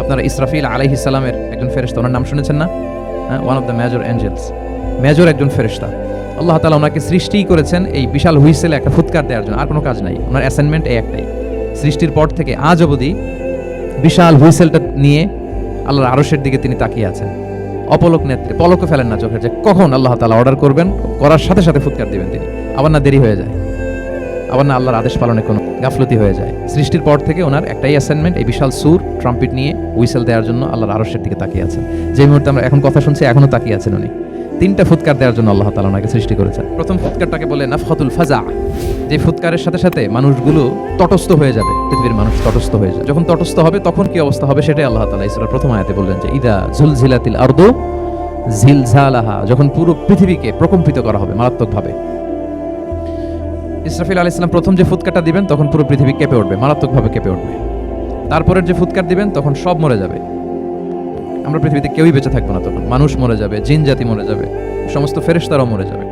আপনারা ইসরাফিল আলাইহিস সালামের একজন ফেরেশতা, ওনার নাম শুনেছেন না? One of the major angels, major একজন ফেরেশতা। আল্লাহ তাআলা ওনাকে সৃষ্টিই করেছেন এই বিশাল হুইসেলে একটা ফুৎকার দেওয়ার জন্য, আর কোনো কাজ নাই। ওনার অ্যাসাইনমেন্ট এই একটাই, সৃষ্টির পর থেকে আজ অবধি বিশাল হুইসেলটা নিয়ে আল্লাহর আরশের দিকে তিনি তাকিয়ে আছেন, অপলক নেত্রে, পলকও ফেলেন না চোখের, যে কখন আল্লাহ তাআলা অর্ডার করবেন, করার সাথে সাথে ফুৎকার দিবেন তিনি। আবার না দেরি হয়ে যায়, আবার না আল্লাহর আদেশ পালনে কোনো গাফলতি হয়ে যায়। সৃষ্টির পর থেকে ওনার একটাই অ্যাসাইনমেন্ট, এই বিশাল সুর ট্রাম্পিট নিয়ে হুইসেল দেওয়ার জন্য আল্লাহর আরশের দিকে তাকিয়ে আছেন। যে মুহূর্তে আমরা এখন কথা শুনছি, এখনো তাকিয়ে আছেন উনি। 3টা ফুৎকার দেওয়ার জন্য আল্লাহ তাআলা ওনাকে সৃষ্টি করেছেন। প্রথম ফুৎকারটাকে বলে নাফখাতুল ফাজা, যে ফুৎকারের সাথে সাথে মানুষগুলো তটস্থ হয়ে যাবে, পৃথিবীর মানুষ তটস্থ হয়ে যাবে। যখন তটস্থ হবে তখন কি অবস্থা হবে সেটাই আল্লাহ তাআলা এই সূরার প্রথম আয়াতে বললেন, যে ইদা জুলজিলাতিল আরদু জিলজালাহা, যখন পুরো পৃথিবীকে প্রকম্পিত করা হবে মারাত্মকভাবে। ইসরাফিল আলাইহিস সালাম প্রথম যে ফুৎকারটা দিবেন তখন পুরো পৃথিবী কেঁপে উঠবে, মারাত্মকভাবে কেঁপে উঠবে। তারপরের যে ফুৎকার দিবেন তখন সব মরে যাবে, আমরা পৃথিবীতে কেউই বেঁচে থাকবো না। তখন মানুষ মরে যাবে, জিন জাতি মরে যাবে, সমস্ত ফেরেশতারাও মরে যাবে।